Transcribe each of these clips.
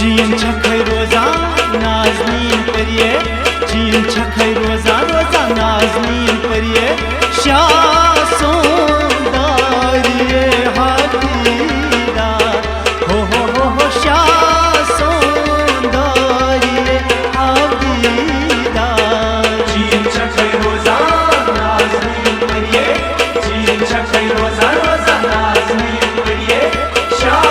चीन छखै रोजान नाज़नीन परिये चीन छखै रोजान रोजान नाज़नीन परिये शाह सोंदारिये हादीदा हो शाह सोंदारिये हादीदा चीन छखै रोजान नाज़नीन परिये चीन छखै रोजान रोजान नाज़नीन परिये शाह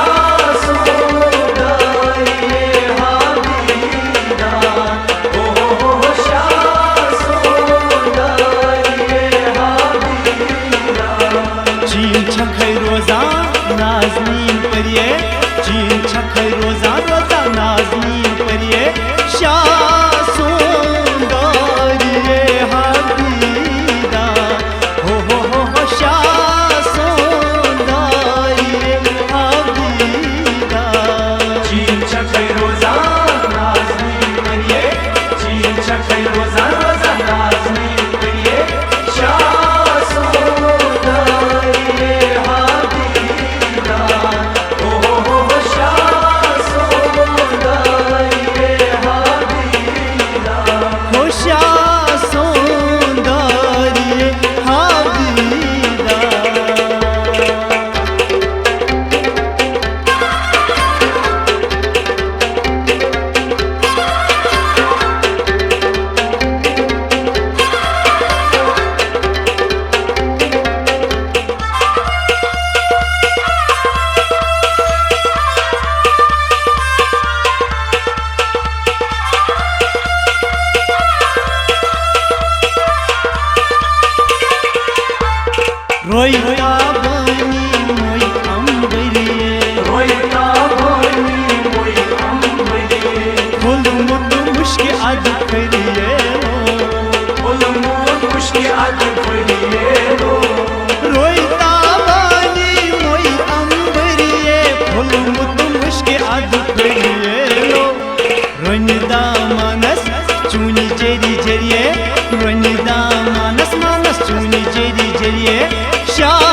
सोंदारिये हादीदा हो शाह सोंदारिये हादीदा चीन छखै रोजान नाज़नीन परिये चीन छखै रोजान रोजान नाज़नीन परिये शाह सोंदारिये हादीदा हो शाह सोंदारिये हादीदा चीन छखै रोजान नाज़नीन परिये चीन छखै रोजान रोजान नाज़नीन परिये शाह सोंदारिये हादीदा हो शाह सोंदारिये हादीदा हो शाह सोंदारिये हादीदा रोइता बनी मोई अम्बरिये रोइता बनी मोई अम्बरिये फुल मुद मुश्क अद करिये फुल मुद मुश्क अद करिये रोइता बनी मोई अम्बरिये फुल मुद मुश्क अद करिये रोनिदा मानस चूनी जेरी जरिये रोनिदा मानस मानस चूनी जेरी जरिये शाह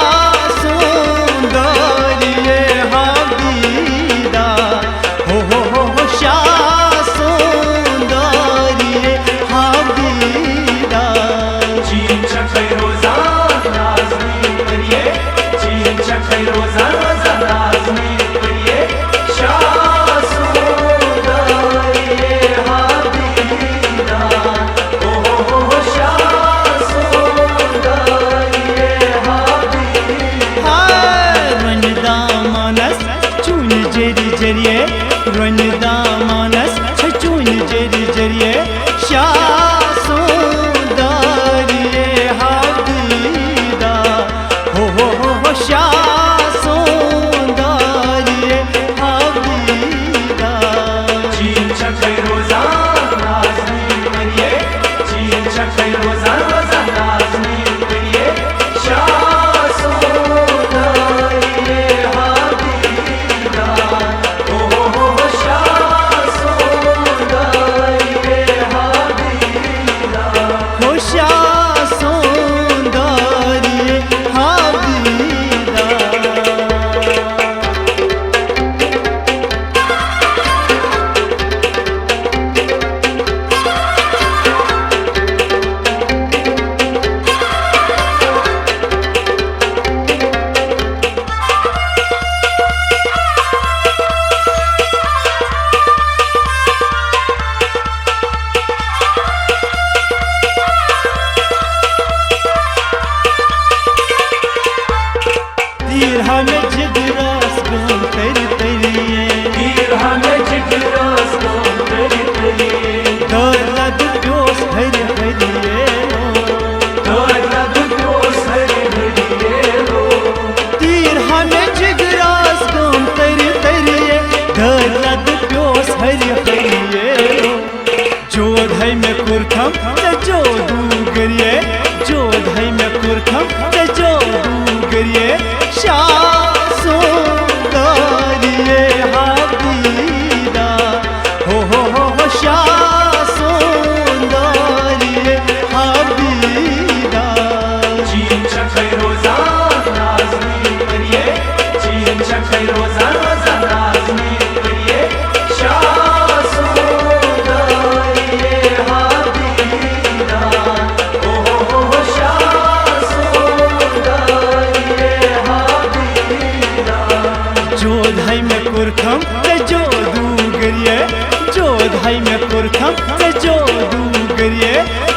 सोंदारिये हादीदा हो शाह सोंदारिये हादीदा चीन छखै रोजान नाज़नीन परिये चीन छखै रोजान रोजान नाज़नीन परिये शाह सोंदारिये हादीदा हो शाह सोंदारिये हादीदा रोनिदा मानस चूनी जेरी जरिये रोनिदा मानस चूनी जेरी जरिये शाह सोंदारिये हादीदा हो शाह सोंदारिये हादीदा चीन छखै रोजान नाज़नीन परिये चीन छखै रोजान रोजान नाज़नीन परिये शाह सोंदारिये हादीदा हो शाह कुरथम ते जोदूगरिये जोध है में कुरथम ते जोदूगरिये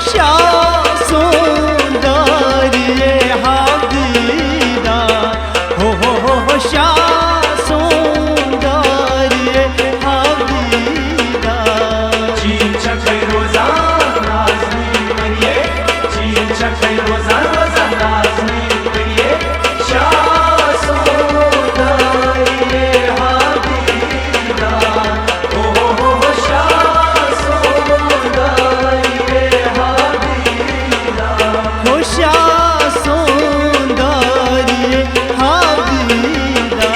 शाह सुंदरिये हादीदा हो शाह सुंदरिये हादीदा चीन चखे रोजा नाज़नी करिए चीन चखे रोजा रोजा नाज़नी करिए शाह सुंदरिये हादीदा हो शाह सुंदरिये हादीदा हो शाह सुंदरिये हादीदा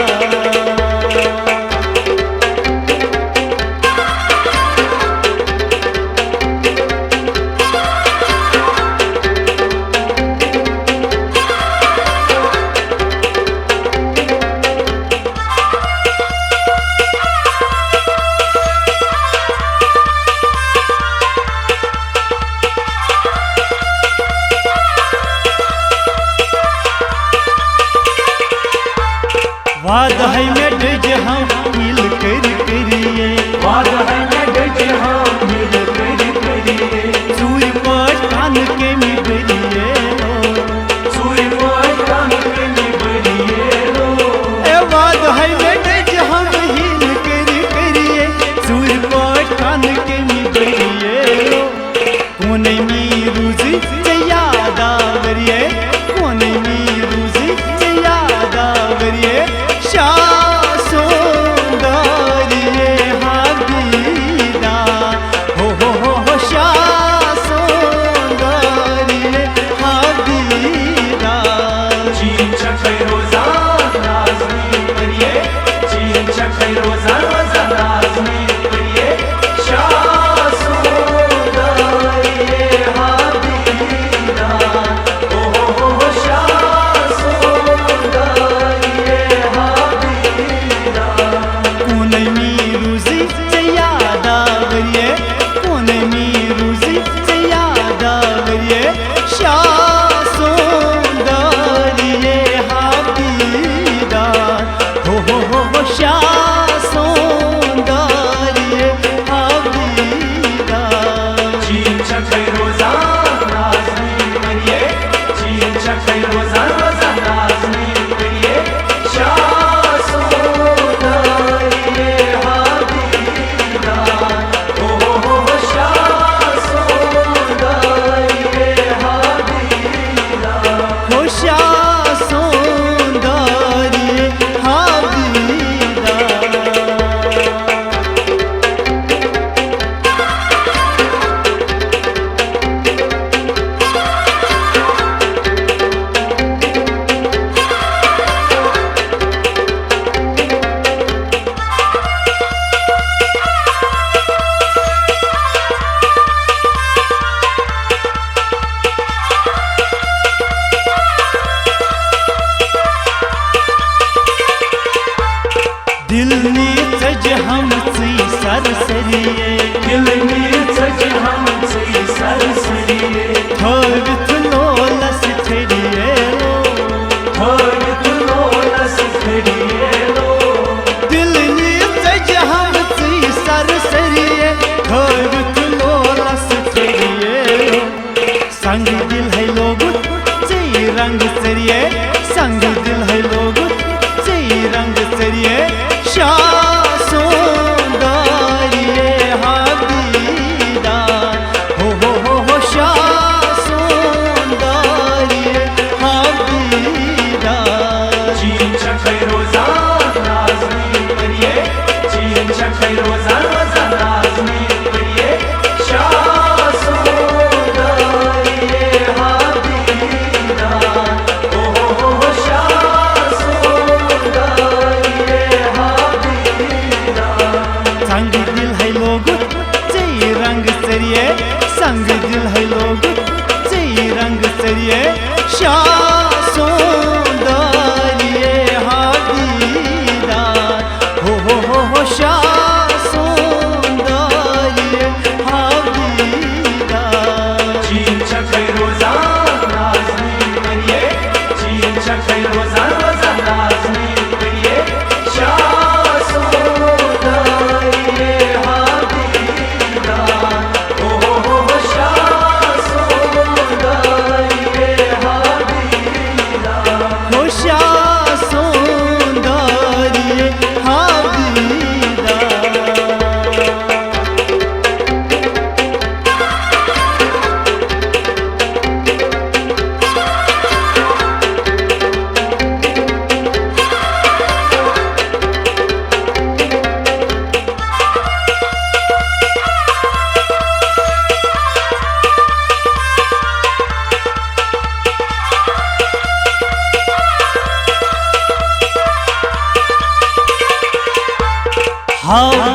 वाद है में डज हम मिल कर करिए वाद है मैं डज हम मिल कर करिए सूर्य पर कान के मिबरिए सूर्य पर कान के निबरिए लो ए वाद है में डज हम हिल कर करिए सूर्य पर कान के मिबरिए कोने में रूजी से याद आवरिए कोने में रूजी से याद आवरिए शाह सुंदरिये हादीदा हो शाह सुंदरिये हादीदा चीन चखे रोजा नाज़नी करिए चीन चखे रोजा रोजा नाज़नी करिए शाह सुंदरिये हादीदा हो शाह सुंदरिये हादीदा कोने में रूजी से याद आवरिए कोने में रूजी से याद आवरिए शाह सुंदरिये हादीदा हो शाह सुंदरिये हादीदा चीन चखे रोजा नाज़नी करिए चीन चखे रोजा रोजा नाज़नी करिए शाह सुंदरिये हादीदा हो शाह सुंदरिये हादीदा हो शाह सुंदरिये हादीदा दिल ने सज हम सी सरसरिए दिल में सज हम से सरसरिए थवित लोलस छड़िए हर तुलो लस खड़िए लो दिल ने सज हम सी सरसरिए थवित लोलस छड़िए संग दिल है लोग से रंग सरिए संग दिल है लोग से रंग सरिए शाह सुंदरिये हादीदा हो शाह सुंदरिये हादीदा चीन चखे रोजा नाज़नी करिए चीन चखे रोजा रोजा नाज़नी करिए शाह सुंदरिये हादीदा हो शाह सुंदरिये हादीदा संग दिल है लोग से रंग सरिए संग दिल है लोग से रंग सरिए शाह सुंदरिये हादीदा हो शाह सुंदरिये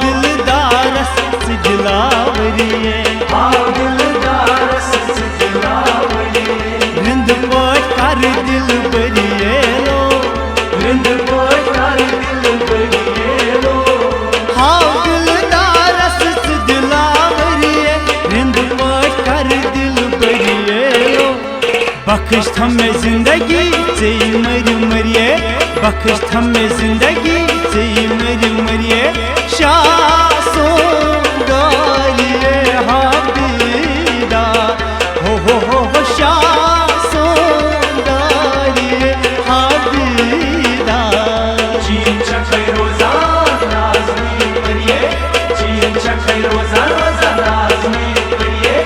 दिलदारस दिलावरिए हाउ दिलदारस दिलावरिए रिंद पोट कर दिल बरिए लो रिंद पोट कर दिल बरिए लो हाउ दिलदारस दिलावरिए रिंद पोट कर दिल बरिए लो बख्श हमें जिंदगी से मर मरिए बख्श हमें जिंदगी से मर मरिए शासों गालिए हाबीदा हो शासों गालिए हाबीदा चीन चखै रोजान नाज़मी करिए चीन चखै रोजान नाज़मी करिए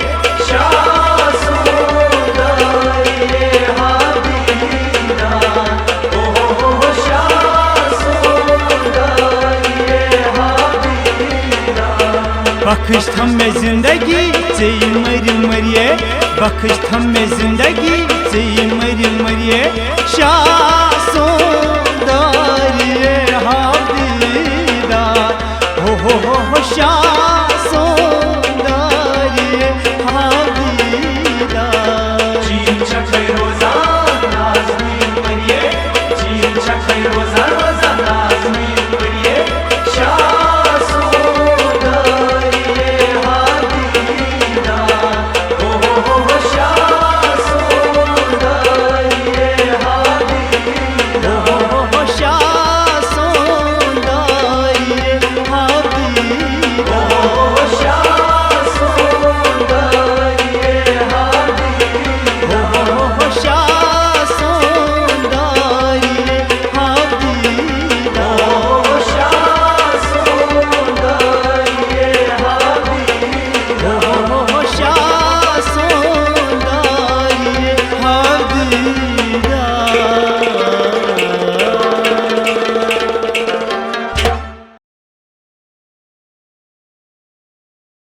शासो गालिए हाबीदा ओ शासो गालिए हाबीदा बख्श हमें जिंदगी से मर मरिए बख्श हमें जिंदगी से मर मरिए शासों दारिए हाबीदा हो शासों